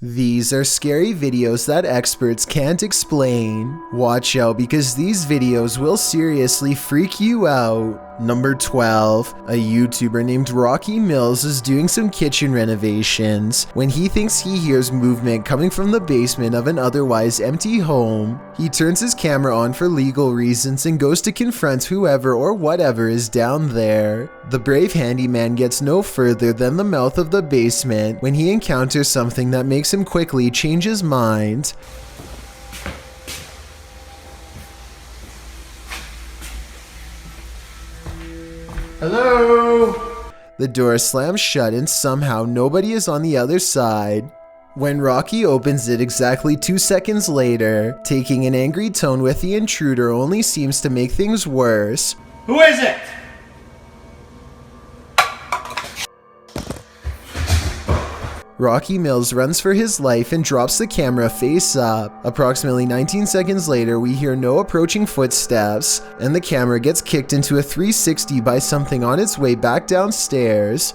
These are scary videos that experts can't explain. Watch out because these videos will seriously freak you out. Number 12. A YouTuber named Rocky Mills is doing some kitchen renovations when he thinks he hears movement coming from the basement of an otherwise empty home. He turns his camera on for legal reasons and goes to confront whoever or whatever is down there. The brave handyman gets no further than the mouth of the basement when he encounters something that makes him quickly change his mind. Hello? The door slams shut and somehow nobody is on the other side. When Rocky opens it exactly 2 seconds later, taking an angry tone with the intruder only seems to make things worse. Who is it? Rocky Mills runs for his life and drops the camera face up. Approximately 19 seconds later, we hear no approaching footsteps, and the camera gets kicked into a 360 by something on its way back downstairs.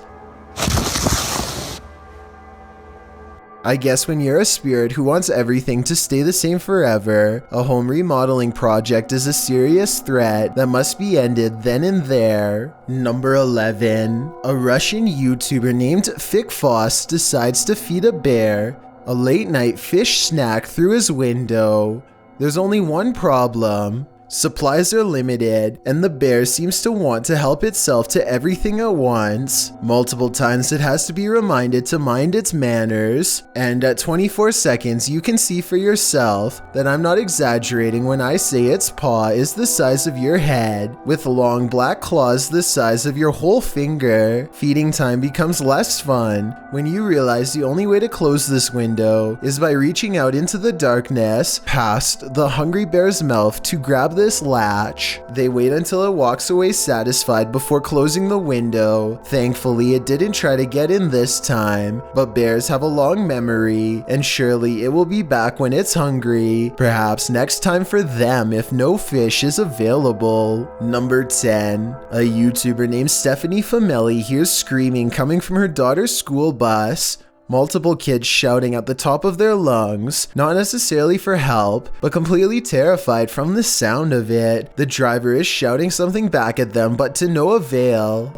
I guess when you're a spirit who wants everything to stay the same forever, a home remodeling project is a serious threat that must be ended then and there. Number 11. A Russian YouTuber named Fikfoss decides to feed a bear a late-night fish snack through his window. There's only one problem. Supplies are limited, and the bear seems to want to help itself to everything at once. Multiple times it has to be reminded to mind its manners, and at 24 seconds you can see for yourself that I'm not exaggerating when I say its paw is the size of your head, with long black claws the size of your whole finger. Feeding time becomes less fun when you realize the only way to close this window is by reaching out into the darkness past the hungry bear's mouth to grab this latch. They wait until it walks away satisfied before closing the window. Thankfully, it didn't try to get in this time, but bears have a long memory, and surely it will be back when it's hungry. Perhaps next time for them if no fish is available. Number 10. A YouTuber named Stephanie Fameli hears screaming coming from her daughter's school bus. Multiple kids shouting at the top of their lungs, not necessarily for help, but completely terrified from the sound of it. The driver is shouting something back at them, but to no avail.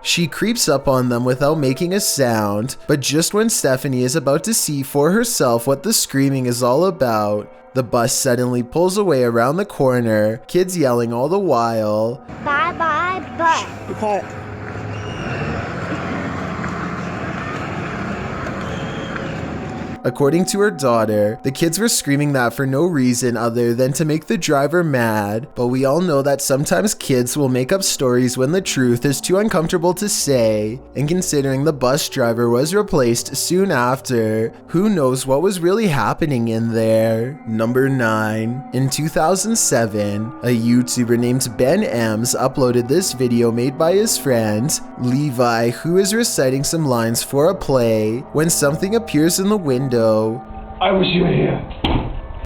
She creeps up on them without making a sound, but just when Stephanie is about to see for herself what the screaming is all about, the bus suddenly pulls away around the corner, kids yelling all the while, "Bye bye, bus." Be quiet. According to her daughter, the kids were screaming that for no reason other than to make the driver mad, but we all know that sometimes kids will make up stories when the truth is too uncomfortable to say, and considering the bus driver was replaced soon after, who knows what was really happening in there. Number 9. In 2007, a YouTuber named Ben Ems uploaded this video made by his friend, Levi, who is reciting some lines for a play, when something appears in the window. I wish you were here.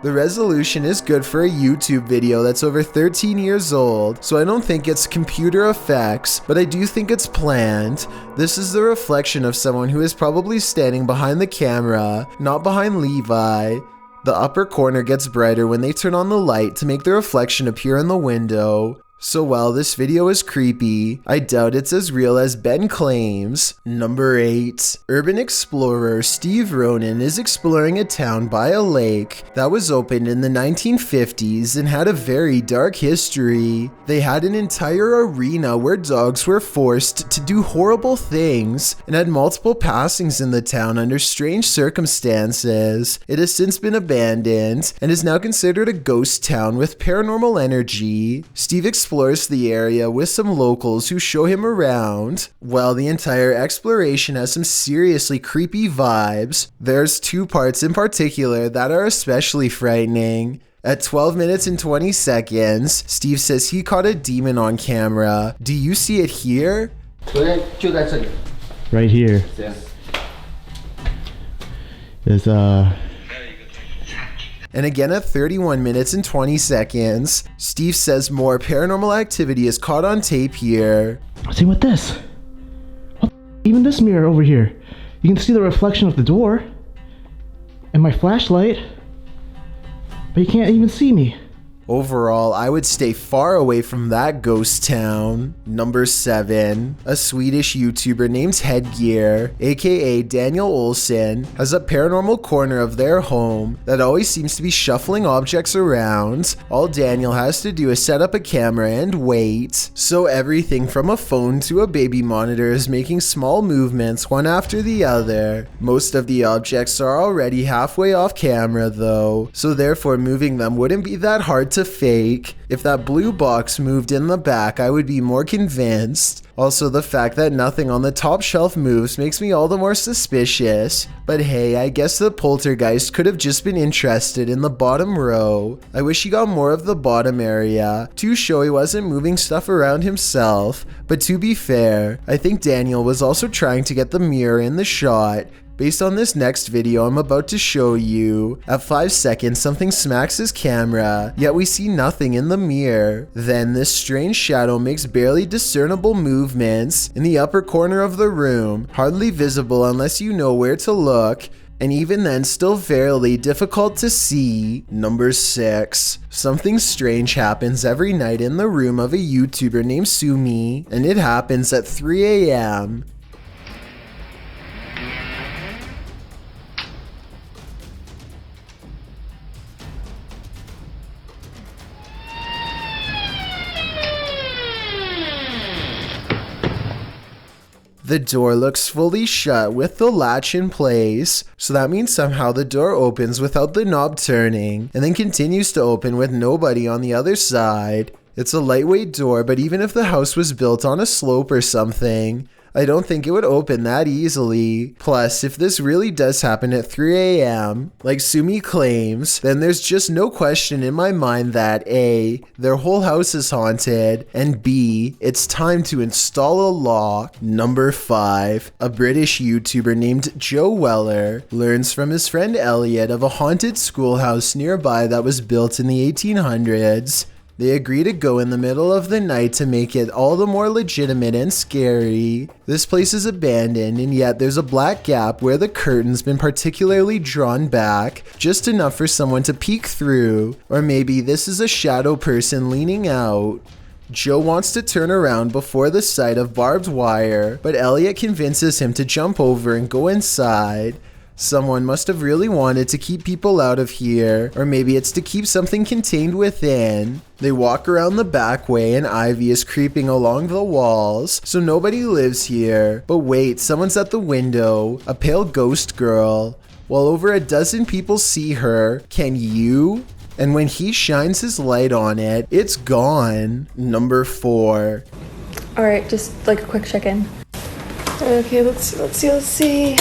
The resolution is good for a YouTube video that's over 13 years old, so I don't think it's computer effects, but I do think it's planned. This is the reflection of someone who is probably standing behind the camera, not behind Levi. The upper corner gets brighter when they turn on the light to make the reflection appear in the window. So while this video is creepy, I doubt it's as real as Ben claims. Number 8. Urban explorer Steve Ronan is exploring a town by a lake that was opened in the 1950s and had a very dark history. They had an entire arena where dogs were forced to do horrible things and had multiple passings in the town under strange circumstances. It has since been abandoned and is now considered a ghost town with paranormal energy. Steve explores the area with some locals who show him around. While the entire exploration has some seriously creepy vibes, there's 2 parts in particular that are especially frightening. At 12 minutes and 20 seconds, Steve says he caught a demon on camera. Do you see it here? Right here. Yeah. There's And again at 31 minutes and 20 seconds, Steve says more paranormal activity is caught on tape here. See what this? What? Even this mirror over here, you can see the reflection of the door and my flashlight, but you can't even see me. Overall, I would stay far away from that ghost town. Number 7. A Swedish YouTuber named HearGear, aka Daniel Olsson, has a paranormal corner of their home that always seems to be shuffling objects around. All Daniel has to do is set up a camera and wait. So everything from a phone to a baby monitor is making small movements one after the other. Most of the objects are already halfway off camera though, so therefore moving them wouldn't be that hard to fake. If that blue box moved in the back, I would be more convinced. Also, the fact that nothing on the top shelf moves makes me all the more suspicious. But hey, I guess the poltergeist could have just been interested in the bottom row. I wish he got more of the bottom area to show he wasn't moving stuff around himself. But to be fair, I think Daniel was also trying to get the mirror in the shot. Based on this next video I'm about to show you, at 5 seconds something smacks his camera, yet we see nothing in the mirror. Then this strange shadow makes barely discernible movements in the upper corner of the room, hardly visible unless you know where to look, and even then still fairly difficult to see. Number 6. Something strange happens every night in the room of a YouTuber named Sumi, and it happens at 3 a.m. The door looks fully shut with the latch in place, so that means somehow the door opens without the knob turning, and then continues to open with nobody on the other side. It's a lightweight door, but even if the house was built on a slope or something, I don't think it would open that easily. Plus, if this really does happen at 3 a.m., like Sumi claims, then there's just no question in my mind that A, their whole house is haunted, and B, it's time to install a lock. Number 5. A British YouTuber named Joe Weller learns from his friend Elliot of a haunted schoolhouse nearby that was built in the 1800s. They agree to go in the middle of the night to make it all the more legitimate and scary. This place is abandoned, and yet there's a black gap where the curtain's been particularly drawn back, just enough for someone to peek through. Or maybe this is a shadow person leaning out. Joe wants to turn around before the sight of barbed wire, but Elliot convinces him to jump over and go inside. Someone must have really wanted to keep people out of here, or maybe it's to keep something contained within. They walk around the back way and ivy is creeping along the walls, so nobody lives here. But wait, someone's at the window, a pale ghost girl. While over a dozen people see her, can you? And when he shines his light on it, it's gone. Number 4. Alright, just like a quick check-in. Okay, let's see.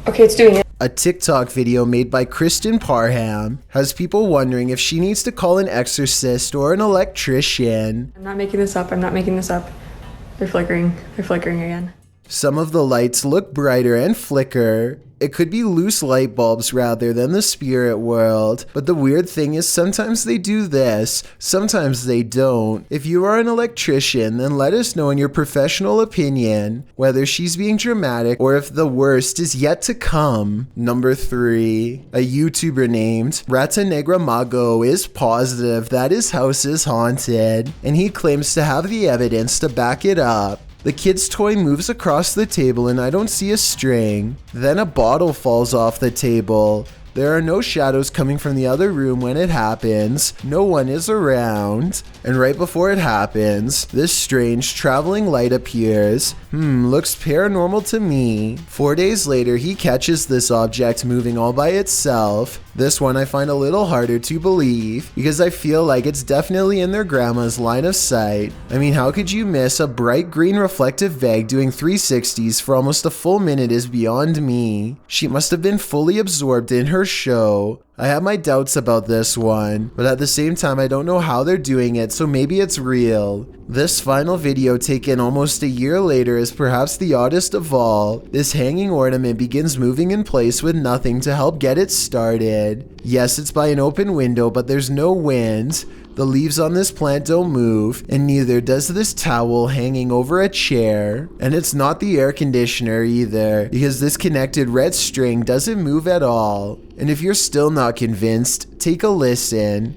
Okay, it's doing it. A TikTok video made by Kristen Parham has people wondering if she needs to call an exorcist or an electrician. I'm not making this up. They're flickering again. Some of the lights look brighter and flicker. It could be loose light bulbs rather than the spirit world, but the weird thing is sometimes they do this, sometimes they don't. If you are an electrician, then let us know in your professional opinion whether she's being dramatic or if the worst is yet to come. Number 3. A YouTuber named Ratanegramago is positive that his house is haunted, and he claims to have the evidence to back it up. The kid's toy moves across the table and I don't see a string. Then a bottle falls off the table. There are no shadows coming from the other room when it happens. No one is around. And right before it happens, this strange traveling light appears. Looks paranormal to me. 4 days later, he catches this object moving all by itself. This one I find a little harder to believe because I feel like it's definitely in their grandma's line of sight. I mean, how could you miss a bright green reflective bag doing 360s for almost a full minute is beyond me. She must have been fully absorbed in her show. I have my doubts about this one, but at the same time I don't know how they're doing it, so maybe it's real. This final video taken almost a year later is perhaps the oddest of all. This hanging ornament begins moving in place with nothing to help get it started. Yes, it's by an open window, but there's no wind. The leaves on this plant don't move, and neither does this towel hanging over a chair. And it's not the air conditioner either, because this connected red string doesn't move at all. And if you're still not convinced, take a listen.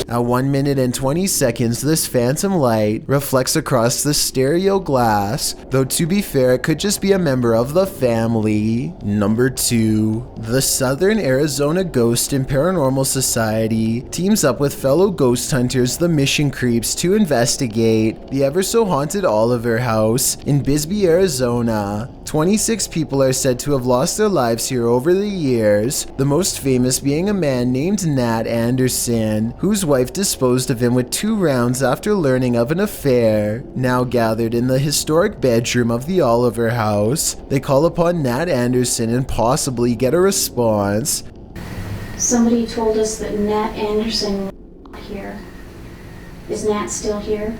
At 1 minute and 20 seconds, this phantom light reflects across the stereo glass, though to be fair, it could just be a member of the family. Number 2. The Southern Arizona Ghost and Paranormal Society teams up with fellow ghost hunters, the Mission Creeps, to investigate the ever-so-haunted Oliver House in Bisbee, Arizona. 26 people are said to have lost their lives here over the years, the most famous being a man named Nat Anderson, whose wife disposed of him with 2 rounds after learning of an affair. Now gathered in the historic bedroom of the Oliver House, they call upon Nat Anderson and possibly get a response. Somebody told us that Nat Anderson was here. Is Nat still here?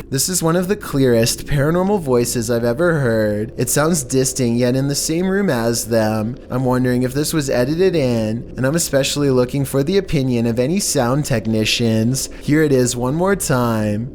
This is one of the clearest paranormal voices I've ever heard. It sounds distant, yet in the same room as them. I'm wondering if this was edited in, and I'm especially looking for the opinion of any sound technicians. Here it is one more time.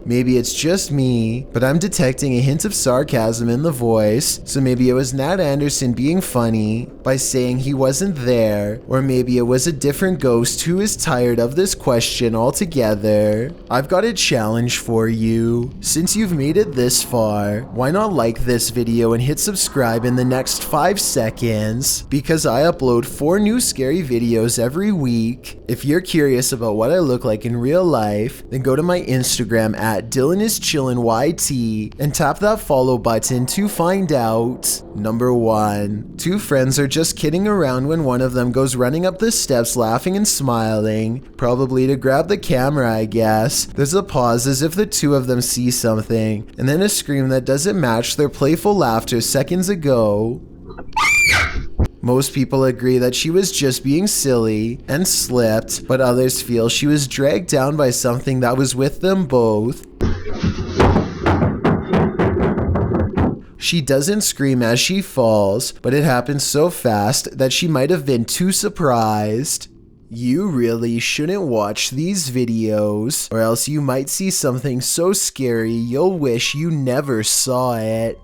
Maybe it's just me, but I'm detecting a hint of sarcasm in the voice, so maybe it was Nat Anderson being funny by saying he wasn't there, or maybe it was a different ghost who is tired of this question altogether. I've got a challenge for you. Since you've made it this far, why not like this video and hit subscribe in the next 5 seconds? Because I upload 4 new scary videos every week. If you're curious about what I look like in real life, then go to my Instagram at DylanIsChillinYT and tap that follow button to find out. Number 1. 2 friends are just kidding around when one of them goes running up the steps laughing and smiling, probably to grab the camera, I guess. There's a pause as if the 2 of them see something, and then a scream that doesn't match their playful laughter seconds ago. Most people agree that she was just being silly and slipped, but others feel she was dragged down by something that was with them both. She doesn't scream as she falls, but it happens so fast that she might have been too surprised. You really shouldn't watch these videos, or else you might see something so scary you'll wish you never saw it.